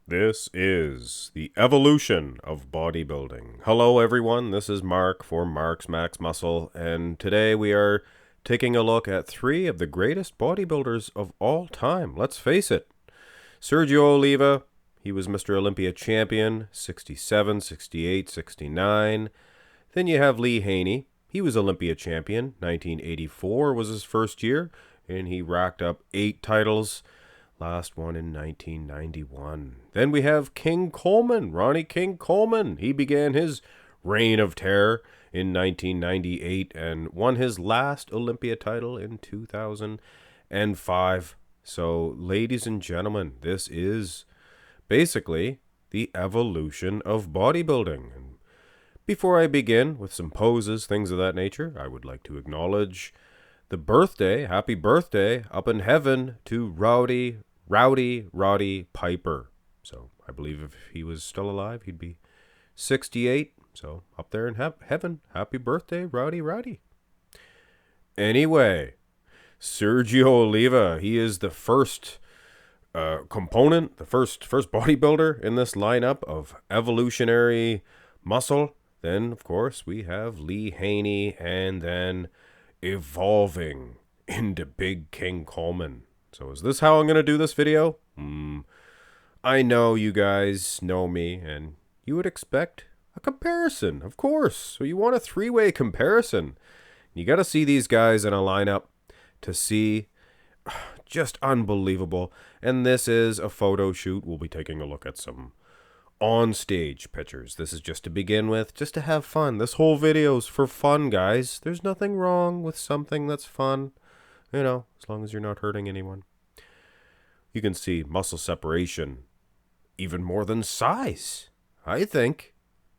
This is the evolution of bodybuilding. Hello, everyone. This is Mark for Mark's Max Muscle, and today we are taking a look at three of the greatest bodybuilders of all time. Let's face it. Sergio Oliva, he was Mr. Olympia champion, 67, 68, 69. Then you have Lee Haney. He was Olympia champion, 1984 was his first year, and he racked up 8 titles. Last one in 1991. Then we have King Coleman, Ronnie King Coleman. He began his reign of terror in 1998 and won his last Olympia title in 2005. So, ladies and gentlemen, this is basically the evolution of bodybuilding. And before I begin with some poses, things of that nature, I would like to acknowledge the birthday, happy birthday, up in heaven to Roddy Piper. So I believe if he was still alive, he'd be 68. So up there in heaven, happy birthday, Rowdy. Anyway, Sergio Oliva, he is the first component, the first bodybuilder in this lineup of evolutionary muscle. Then, of course, we have Lee Haney, and then evolving into Big King Coleman. So is this how I'm going to do this video? I know you guys know me, and you would expect a comparison, of course. So you want a three-way comparison. You got to see these guys in a lineup to see just unbelievable. And this is a photo shoot. We'll be taking a look at some on-stage pictures. This is just to begin with, just to have fun. This whole video's for fun, guys. There's nothing wrong with something that's fun. You know, as long as you're not hurting anyone. You can see muscle separation even more than size, I think.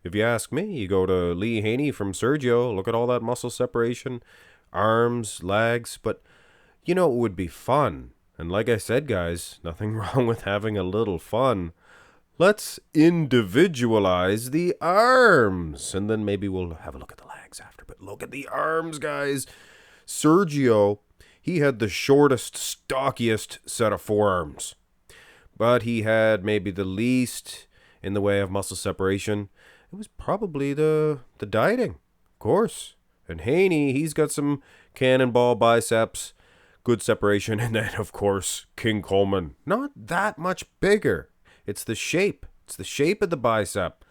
If you ask me, you go to Lee Haney from Sergio, look at all that muscle separation, arms, legs, but you know it would be fun. And like I said, guys, nothing wrong with having a little fun. Let's individualize the arms, and then maybe we'll have a look at the legs after. But look at the arms, guys. Sergio, he had the shortest, stockiest set of forearms, but he had maybe the least in the way of muscle separation. It was probably the dieting, of course. And Haney, he's got some cannonball biceps, good separation, and then, of course, King Coleman, not that much bigger. It's the shape. It's the shape of the bicep,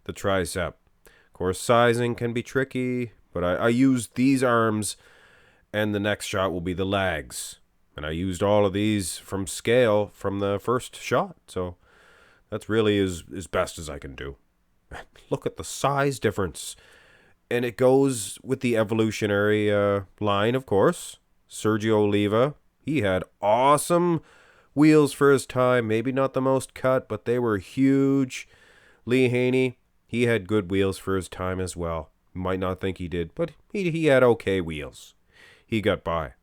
the tricep. Of course, sizing can be tricky, but I used these arms, and the next shot will be the legs. And I used all of these from scale from the first shot. So that's really as best as I can do. Look at the size difference. And it goes with the evolutionary line, of course. Sergio Oliva, he had awesome wheels for his time. Maybe not the most cut, but they were huge. Lee Haney, he had good wheels for his time as well. You might not think he did, but he had okay wheels. He got by.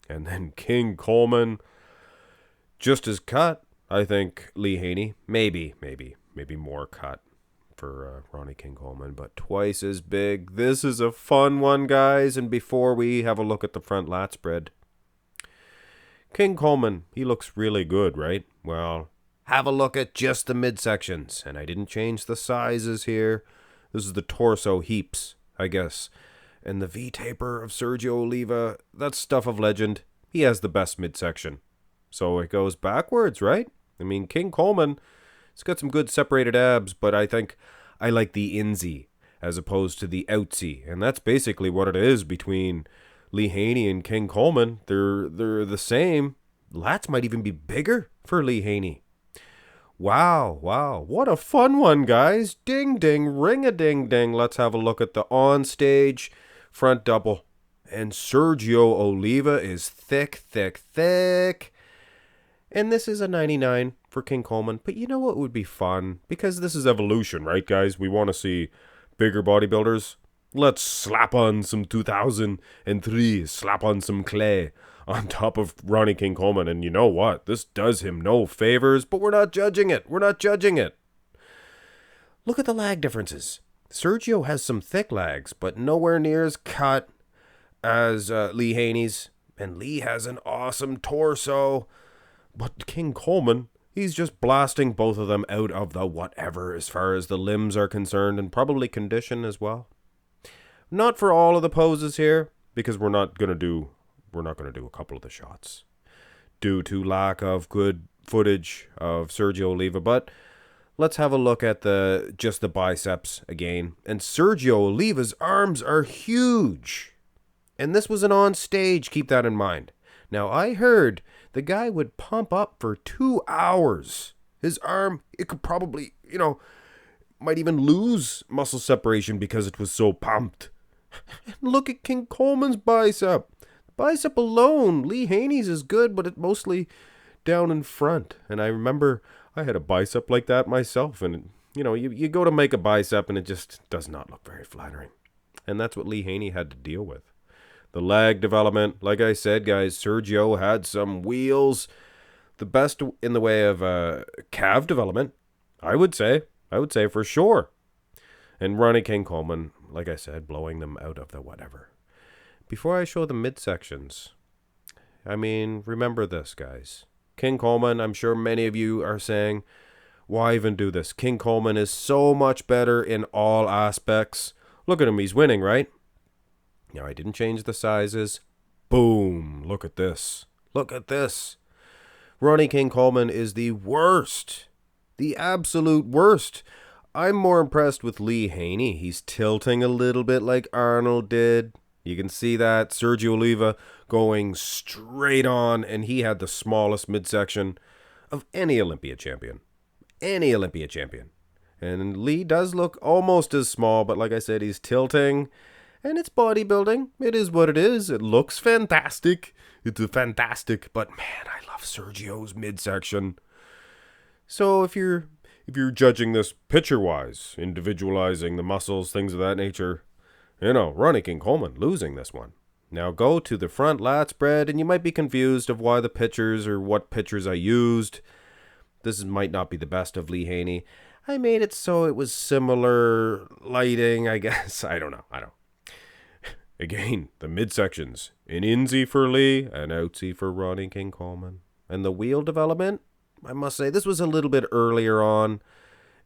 And then King Coleman, just as cut, I think. Lee Haney, maybe more cut for Ronnie King Coleman, but twice as big. This is a fun one, guys. And before we have a look at the front lat spread, King Coleman, he looks really good, right? Well, have a look at just the midsections. And I didn't change the sizes here. This is the torso heaps, I guess. And the V-taper of Sergio Oliva, that's stuff of legend. He has the best midsection. So it goes backwards, right? I mean, King Coleman, he's got some good separated abs, but I think I like the insy as opposed to the outsy. And that's basically what it is between Lee Haney and King Coleman. They're the same. Lats might even be bigger for Lee Haney. Wow. What a fun one, guys. Ding, ding, ring-a-ding-ding. Let's have a look at the on-stage front double. And Sergio Oliva is thick. And this is a 99 for King Coleman. But you know what would be fun? Because this is evolution, right, guys? We want to see bigger bodybuilders. Let's slap on some 2003, slap on some clay on top of Ronnie King Coleman. And you know what? This does him no favors, but we're not judging it. Look at the lag differences. Sergio has some thick legs, but nowhere near as cut as Lee Haney's. And Lee has an awesome torso. But King Coleman, He's just blasting both of them out of the whatever as far as the limbs are concerned, and probably condition as well. Not for all of the poses here, because we're not gonna do a couple of the shots due to lack of good footage of Sergio Oliva, but let's have a look at just the biceps again. And Sergio Oliva's arms are huge. And this was an on stage, keep that in mind. Now, I heard the guy would pump up for 2 hours. His arm, it could probably, might even lose muscle separation because it was so pumped. Look at King Coleman's bicep. Bicep alone, Lee Haney's is good, but it's mostly down in front. And I remember I had a bicep like that myself. And, you go to make a bicep and it just does not look very flattering. And that's what Lee Haney had to deal with. The leg development, like I said, guys, Sergio had some wheels. The best in the way of calf development, I would say for sure. And Ronnie Coleman, like I said, blowing them out of the whatever. Before I show the midsections, remember this, guys. King Coleman, I'm sure many of you are saying, why even do this? King Coleman is so much better in all aspects. Look at him, he's winning, right? Now, I didn't change the sizes. Boom, look at this. Look at this. Ronnie Coleman is the worst. The absolute worst. I'm more impressed with Lee Haney. He's tilting a little bit like Arnold did. You can see that. Sergio Oliva going straight on, and he had the smallest midsection of any Olympia champion. Any Olympia champion. And Lee does look almost as small, but like I said, he's tilting. And it's bodybuilding. It is what it is. It looks fantastic. It's fantastic. But man, I love Sergio's midsection. So if you're judging this picture-wise, individualizing the muscles, things of that nature, Ronnie Coleman losing this one. Now go to the front lat spread, and you might be confused of why the pictures or what pictures I used. This might not be the best of Lee Haney. I made it so it was similar lighting, I guess. I don't know. Again, the midsections. An insy for Lee, an outsy for Ronnie Coleman. And the wheel development, I must say, this was a little bit earlier on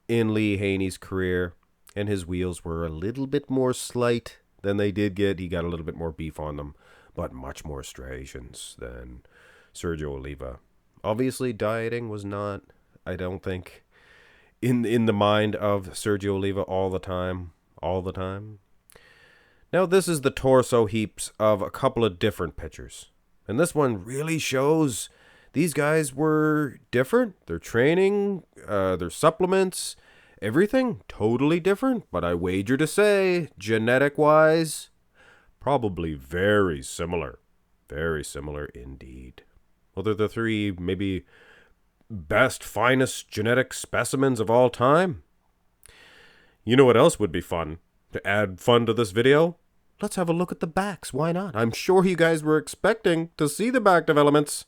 in Lee Haney's career. And his wheels were a little bit more slight than they did get. He got a little bit more beef on them, but much more striations than Sergio Oliva. Obviously, dieting was not, I don't think, in the mind of Sergio Oliva all the time. Now, this is the torso heaps of a couple of different pictures. And this one really shows these guys were different. Their training, their supplements, everything totally different. But I wager to say, genetic-wise, probably very similar. Very similar indeed. Well, they're the three maybe best, finest genetic specimens of all time. You know what else would be fun? To add fun to this video? Let's have a look at the backs. Why not? I'm sure you guys were expecting to see the back developments.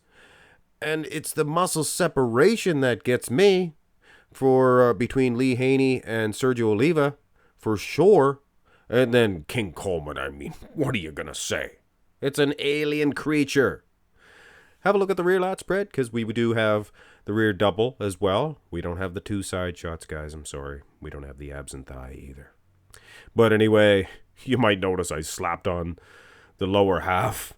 And it's the muscle separation that gets me for between Lee Haney and Sergio Oliva, for sure. And then King Coleman, what are you going to say? It's an alien creature. Have a look at the rear lat spread, because we do have the rear double as well. We don't have the two side shots, guys. I'm sorry. We don't have the abs and thigh either. But anyway, you might notice I slapped on the lower half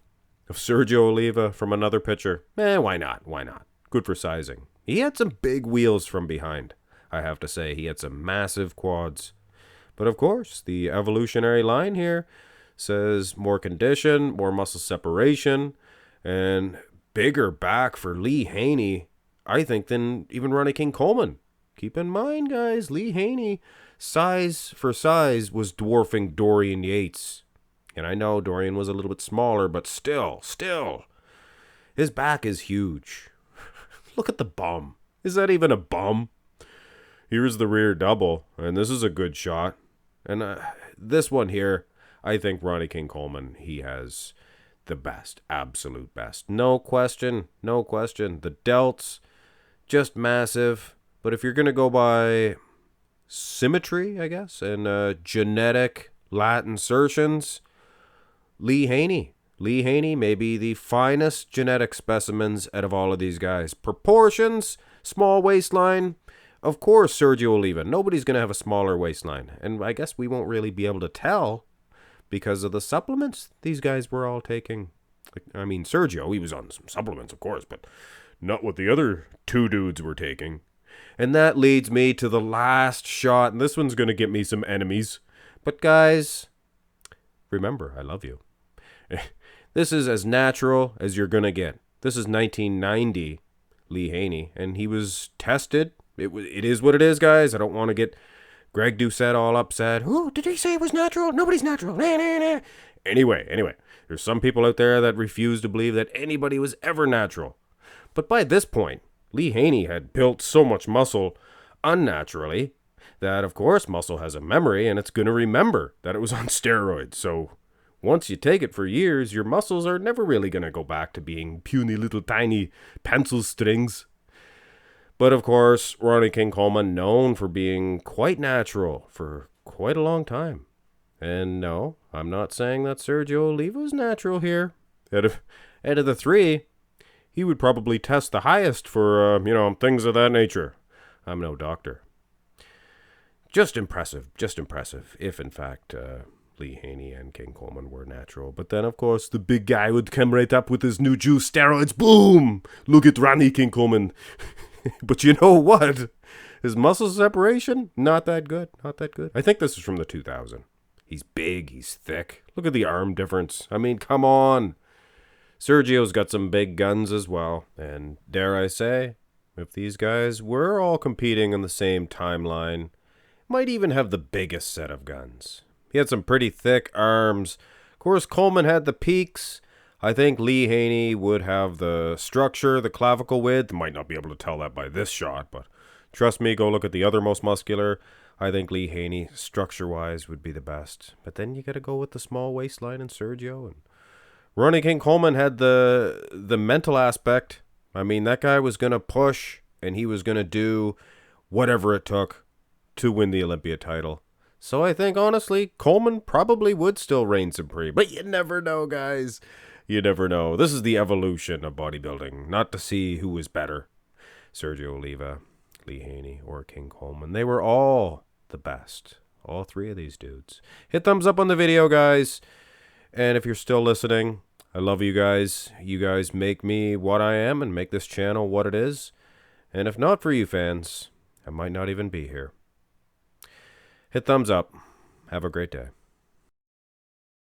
of Sergio Oliva from another picture. Why not? Why not? Good for sizing. He had some big wheels from behind, I have to say. He had some massive quads. But of course, the evolutionary line here says more condition, more muscle separation, and bigger back for Lee Haney, I think, than even Ronnie Coleman. Keep in mind, guys, Lee Haney, size for size, was dwarfing Dorian Yates. And I know Dorian was a little bit smaller, but still, his back is huge. Look at the bum. Is that even a bum? Here's the rear double, and this is a good shot. And this one here, I think Ronnie Coleman, he has the best, absolute best. No question. The delts, just massive. But if you're going to go by symmetry, I guess, and genetic lat insertions, Lee Haney may be the finest genetic specimens out of all of these guys. Proportions, Small waistline, of course, Sergio Oliva. Nobody's going to have a smaller waistline. And I guess we won't really be able to tell because of the supplements these guys were all taking. I mean, Sergio, he was on some supplements, of course, but not what the other two dudes were taking. And that leads me to the last shot, and this one's going to get me some enemies. But guys, remember, I love you. This is as natural as you're going to get. This is 1990, Lee Haney, and he was tested. It is what it is, guys. I don't want to get Greg Doucette all upset. Who did he say it was natural? Nobody's natural. Nah, nah, nah. Anyway, there's some people out there that refuse to believe that anybody was ever natural. But by this point, Lee Haney had built so much muscle unnaturally that, of course, muscle has a memory and it's going to remember that it was on steroids. So once you take it for years, your muscles are never really going to go back to being puny little tiny pencil strings. But of course, Ronnie King Coleman, known for being quite natural for quite a long time. And no, I'm not saying that Sergio Oliva was natural here. Out of the three, he would probably test the highest for, things of that nature. I'm no doctor. Just impressive, if in fact Lee Haney and King Coleman were natural. But then, of course, the big guy would come right up with his new juice steroids. Boom! Look at Ronnie King Coleman. But you know what? His muscle separation, not that good. I think this is from the 2000. He's big, he's thick. Look at the arm difference. I mean, come on. Sergio's got some big guns as well. And dare I say, if these guys were all competing on the same timeline, might even have the biggest set of guns. He had some pretty thick arms. Of course, Coleman had the peaks. I think Lee Haney would have the structure, the clavicle width. Might not be able to tell that by this shot, but trust me, go look at the other most muscular. I think Lee Haney, structure-wise, would be the best. But then you got to go with the small waistline and Sergio. And Ronnie King Coleman had the mental aspect. I mean, that guy was going to push, and he was going to do whatever it took to win the Olympia title. So I think, honestly, Coleman probably would still reign supreme. But you never know, guys. You never know. This is the evolution of bodybuilding, not to see who was better. Sergio Oliva, Lee Haney, or King Coleman. They were all the best. All three of these dudes. Hit thumbs up on the video, guys. And if you're still listening, I love you guys. You guys make me what I am and make this channel what it is. And if not for you fans, I might not even be here. Hit thumbs up. Have a great day.